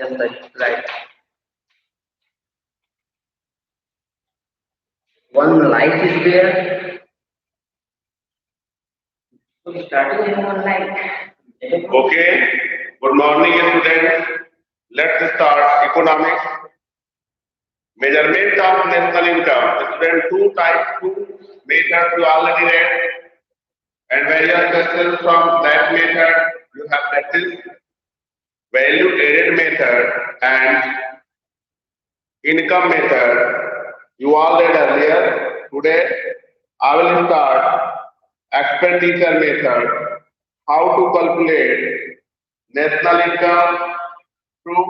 Yes, sir. Right. One light is there. So starting in one light. Okay. Good morning, students. Let's start economics. Measurement of national income. Student two methods you already read, and various questions from that method you have practiced. Value added method and income method you all read earlier. Today I will start expenditure method. How to calculate national income through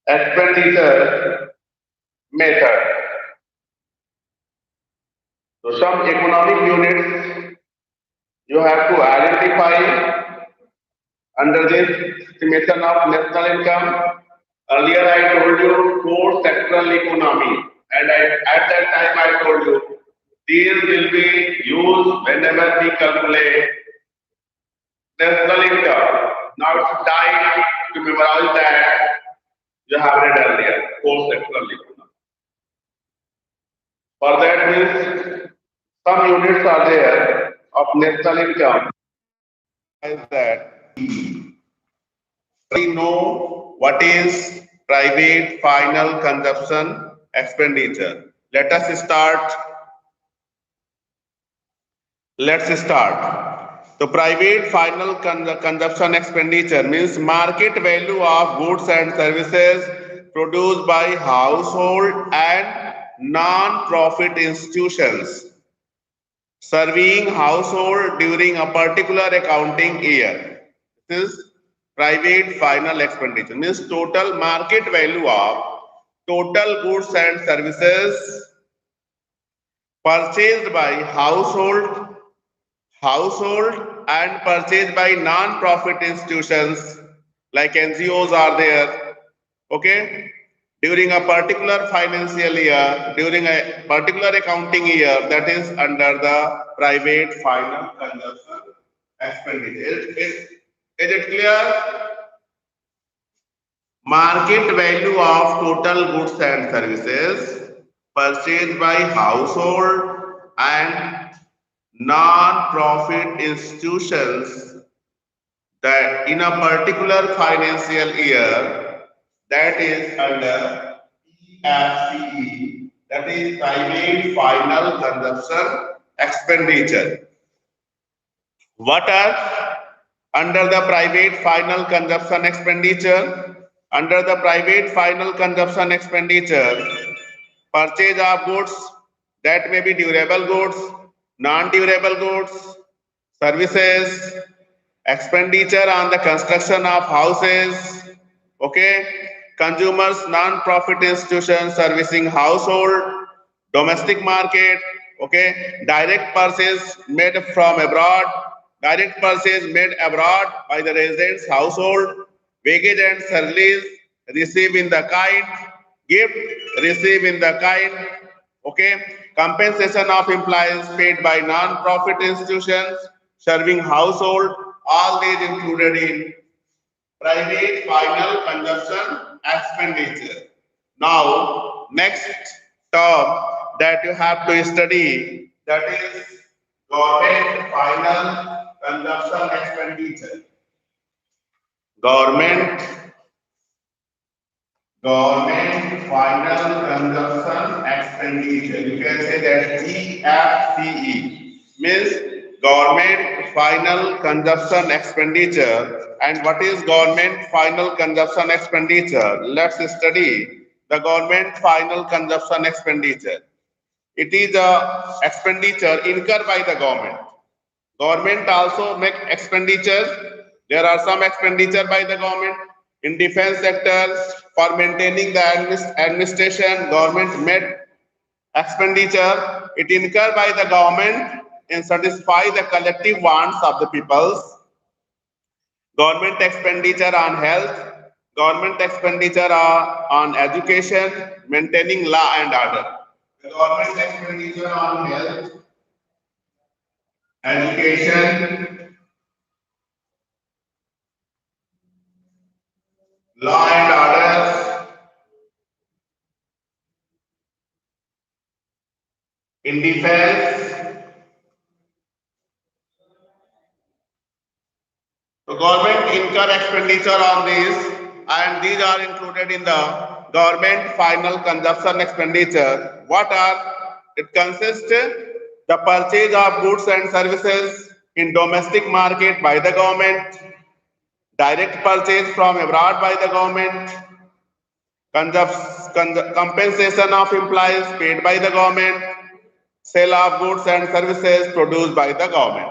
expenditure method. So some economic units you have to identify under this estimation of national income. Earlier I told you four sectoral economy, and at that time I told you these will be used whenever we calculate national income. Now it's time to memorize that you have read earlier, four sectoral economy. For that means some units are there of national income. Is that we know what is private final consumption expenditure. Let's start. The private final consumption expenditure means market value of goods and services produced by household and non-profit institutions serving household during a particular accounting year. This is private final expenditure means total market value of total goods and services purchased by household and purchased by non-profit institutions like NGOs are there. Okay, during a particular financial year, during a particular accounting year, that is under the private final consumption expenditure. Is it clear? Market value of total goods and services purchased by household and non-profit institutions that in a particular financial year, that is under PFCE, that is private final consumption expenditure. What are under the private final consumption expenditure? Under the private final consumption expenditure, purchase of goods that may be durable goods, non-durable goods, services, expenditure on the construction of houses, okay, consumers, non-profit institutions servicing household, domestic market, okay, direct purchase made from abroad, direct purchase made abroad by the residents household, wages and salaries received in the kind, gift received in the kind, okay, compensation of employees paid by non-profit institutions serving household, all these included in private final consumption expenditure. Now, next term that you have to study, that is government final consumption expenditure. Government Government final consumption expenditure. You can say that GFCE means government final consumption expenditure. And what is government final consumption expenditure? Let's study the government final consumption expenditure. It is a expenditure incurred by the government. Government also make expenditures. There are some expenditure by the government in defense sectors for maintaining the administration. Government made expenditure. It incurred by the government and satisfy the collective wants of the peoples. Government expenditure on health. Government expenditure on education, maintaining law and order. The government expenditure on health, education, law and order, in defense. So government incur expenditure on these, and these are included in the government final consumption expenditure. What are? It consists the purchase of goods and services in domestic market by the government, direct purchase from abroad by the government, compensation of employees paid by the government, sale of goods and services produced by the government.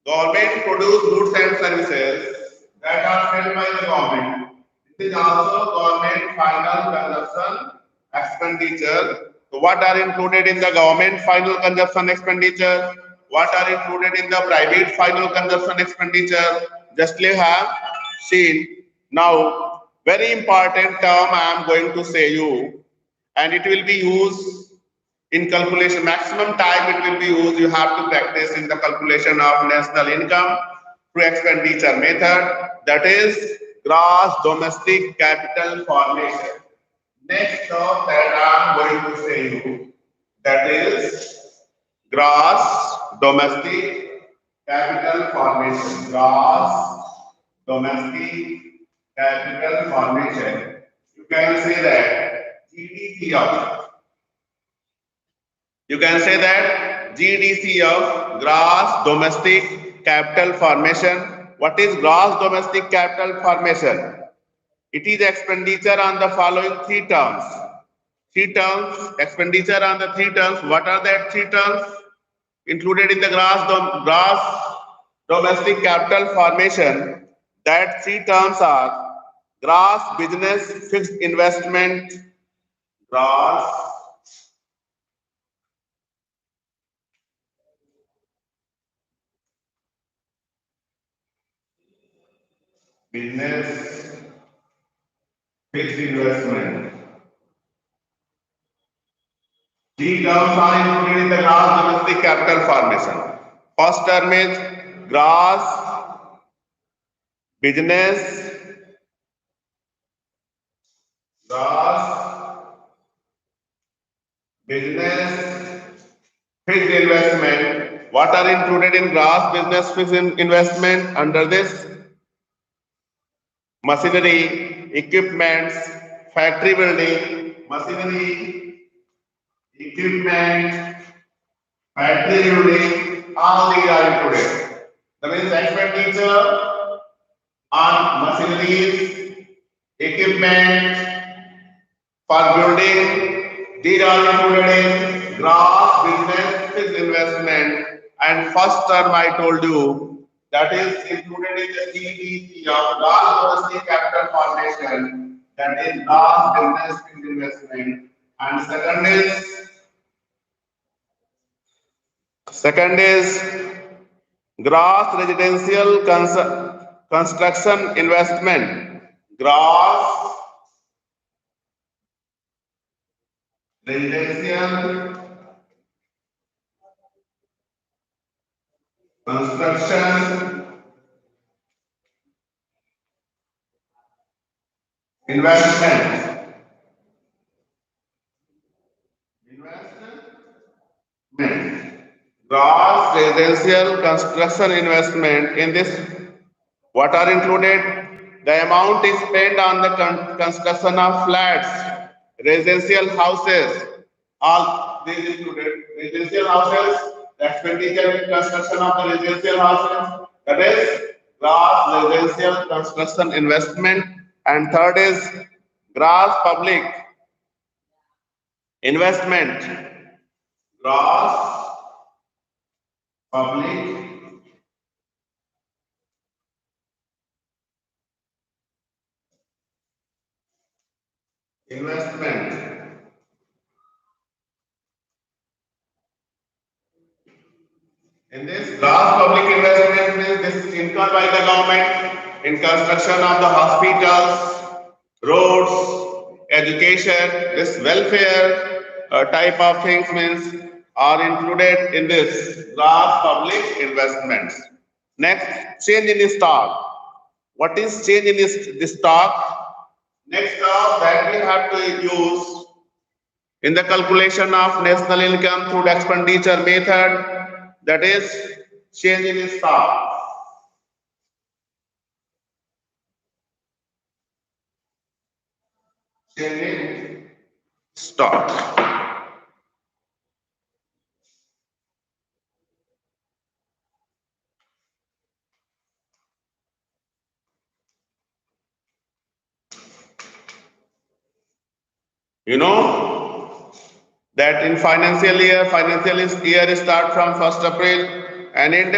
Government produce goods and services that are sold by the government. It is also government final consumption expenditure. So what are included in the government final consumption expenditure? What are included in the private final consumption expenditure? Just you have seen. Now, very important term I am going to say you, and it will be used in calculation. Maximum time it will be used. You have to practice in the calculation of national income through expenditure method. That is gross domestic capital formation. Next term that I am going to say you, that is gross domestic capital formation. Gross domestic capital formation. You can say that GDP of, you can say that GDC of gross domestic capital formation. What is gross domestic capital formation? It is expenditure on the following three terms. Three terms, expenditure on the three terms. What are that three terms? Included in the gross domestic capital formation. That three terms are gross business fixed investment, gross business fixed investment. These terms are included in the gross domestic capital formation. First term is gross business, gross business fixed investment. What are included in gross business fixed investment? Under this, machinery, equipments, factory building, machinery, equipment, factory building, all these are included. That means expenditure on machineries, equipment for building, these are included in gross business fixed investment. And first term I told you, that is included in the GDP of gross domestic capital formation, that is gross business fixed investment. And second is gross residential construction investment. Gross residential construction investment. Gross residential construction investment. In this, what are included? The amount is spent on the construction of flats, residential houses. All these included. Residential houses, the expenditure in construction of the residential houses. That is gross residential construction investment. And third is gross public investment. Gross public investment. In this gross public investment means this is incurred by the government in construction of the hospitals, roads, education, this welfare type of things means are included in this gross public investments. Next, change in the stock. What is change in this stock? Next term that we have to use in the calculation of national income through the expenditure method, that is change in stock. Change in stock. You know that in financial year start from 1st April and end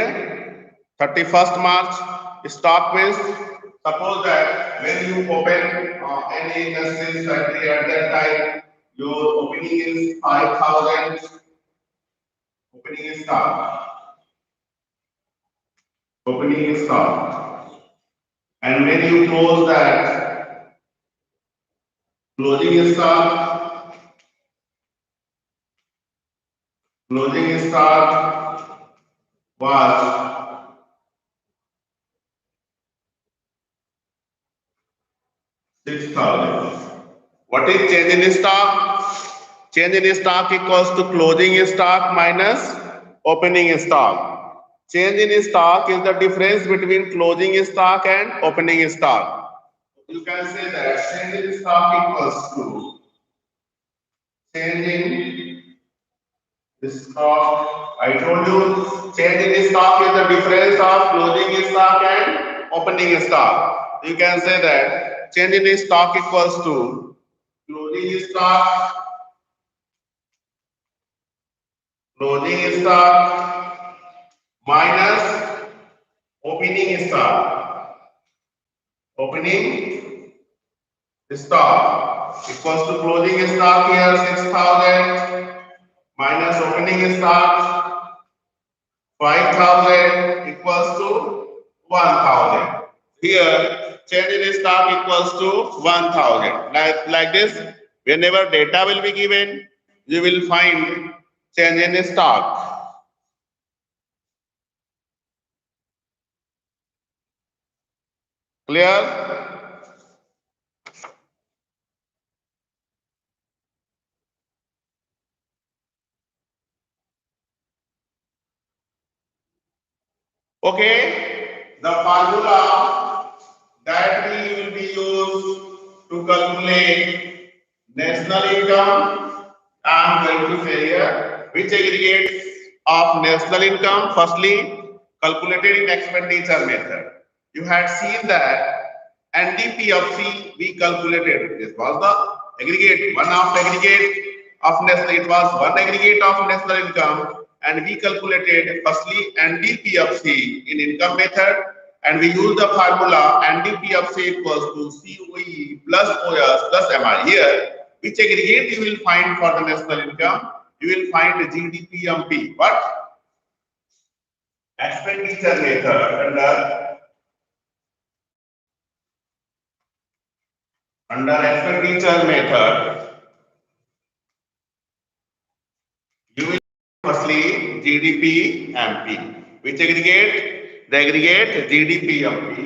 31st March. Stock means suppose that when you open any industry factory at that time, your opening is 5,000 opening stock. Opening stock. And when you close that closing stock, closing stock was 6,000. What is change in stock? Change in stock equals to closing stock minus opening stock. Change in stock is the difference between closing stock and opening stock. You can say that change in stock equals to change in stock. I told you change in stock is the difference of closing stock and opening stock. You can say that change in stock equals to closing stock minus opening stock. Opening stock equals to closing stock here 6,000 minus opening stock 5,000 equals to 1,000. Here change in stock equals to 1,000. Like this, whenever data will be given, you will find change in stock. Clear? Okay, the formula that we will be used to calculate national income. I am going to say here which aggregates of national income. Firstly, calculated in expenditure method. You had seen that NDPFC we calculated. This was the aggregate, one of the aggregate of national. It was one aggregate of national income, and we calculated firstly NDPFC in income method, and we use the formula NDPFC equals to COE plus OS plus MI. Here, which aggregate you will find for the national income? You will find the GDPMP. What? Expenditure method under expenditure method. You will firstly GDP MP. Which aggregate? The aggregate GDP MP.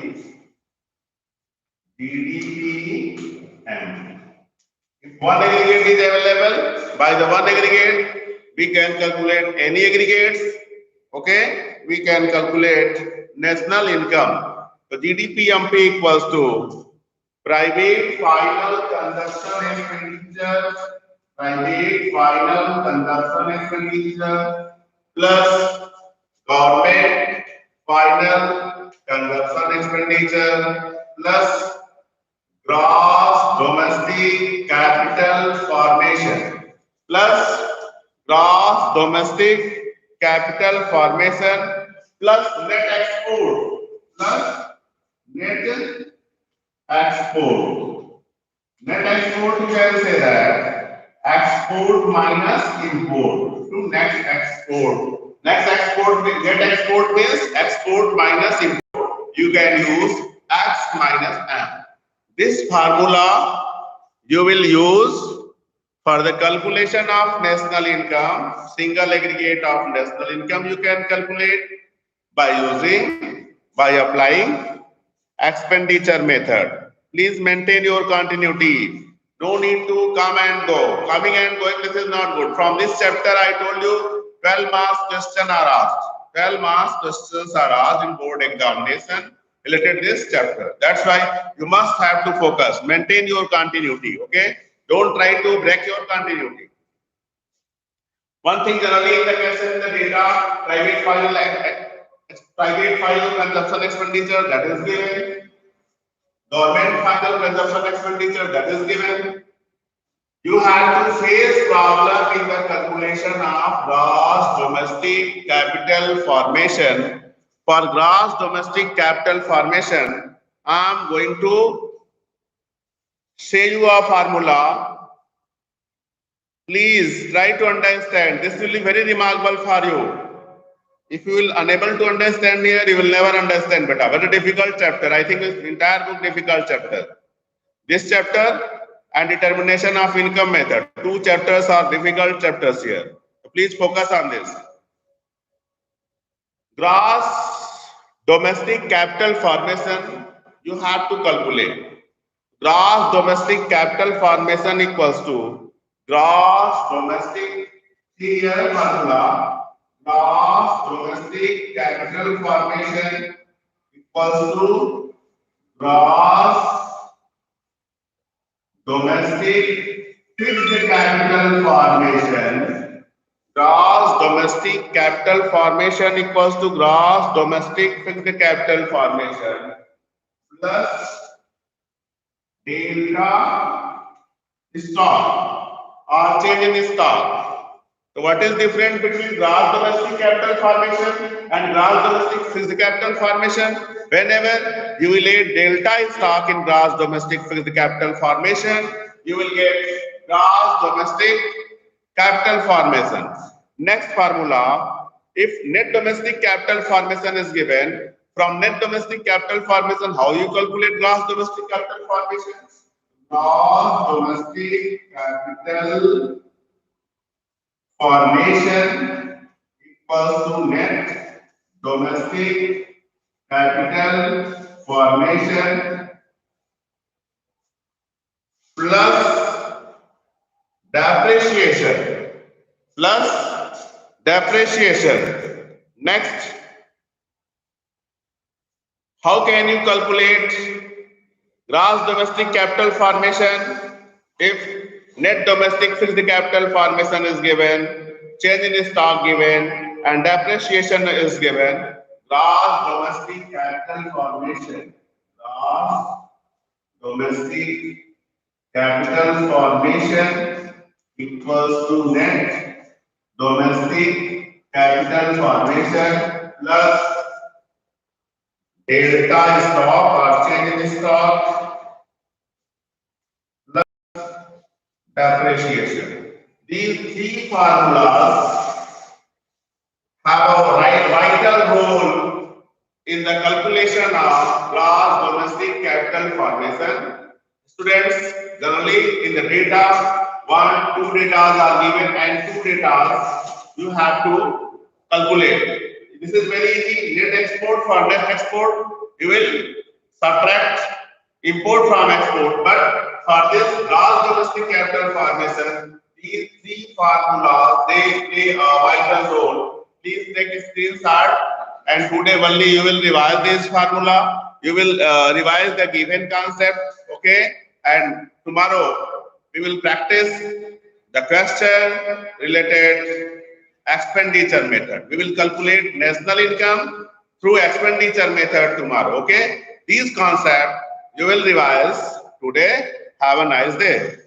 GDP MP. If one aggregate is available, by the one aggregate, we can calculate any aggregates. Okay, we can calculate national income. So GDP MP equals to private final consumption expenditure, private final consumption expenditure plus government final consumption expenditure plus gross domestic capital formation plus gross domestic capital formation plus net export plus net export. Net export, you can say that export minus import to net export. Net export, net export means export minus import. You can use X minus M. This formula you will use for the calculation of national income. Single aggregate of national income you can calculate by applying expenditure method. Please maintain your continuity. No need to come and go. Coming and going, this is not good. From this chapter, I told you 12 marks questions are asked. 12 marks questions are asked in board examination related to this chapter. That's why you must have to focus. Maintain your continuity. Okay? Don't try to break your continuity. One thing generally in the question, the data, private file consumption expenditure, that is given. Government final consumption expenditure, that is given. You have to face problem in the calculation of gross domestic capital formation. For gross domestic capital formation, I am going to say you a formula. Please try to understand. This will be very remarkable for you. If you will unable to understand here, you will never understand better. Very difficult chapter. I think this entire book difficult chapter. This chapter and determination of income method. Two chapters are difficult chapters here. Please focus on this. Gross domestic capital formation, you have to calculate. Gross domestic capital formation equals to gross domestic, here formula, gross domestic capital formation equals to gross domestic fixed capital formation. Gross domestic capital formation equals to gross domestic fixed capital formation plus delta stock or change in stock. So what is difference between gross domestic capital formation and gross domestic fixed capital formation? Whenever you will add delta stock in gross domestic fixed capital formation, you will get gross domestic capital formation. Next formula, if net domestic capital formation is given, from net domestic capital formation, how you calculate gross domestic capital formation? Gross domestic capital formation equals to net domestic capital formation plus depreciation. Next, how can you calculate gross domestic capital formation if net domestic fixed capital formation is given, change in stock given, and depreciation is given? Gross domestic capital formation. Gross domestic capital formation equals to net domestic capital formation plus delta stock or change in stock plus depreciation. These three formulas have a vital role in the calculation of gross domestic capital formation. Students, generally in the data, two data are given and two data you have to calculate. This is very easy. Net export, for net export, you will subtract import from export. But for this gross domestic capital formation, these three formulas, they play a vital role. Please take a screenshot, and today only you will revise this formula. You will revise the given concept, okay? And tomorrow we will practice the question related expenditure method. We will calculate national income through expenditure method tomorrow, okay? These concepts you will revise today. Have a nice day.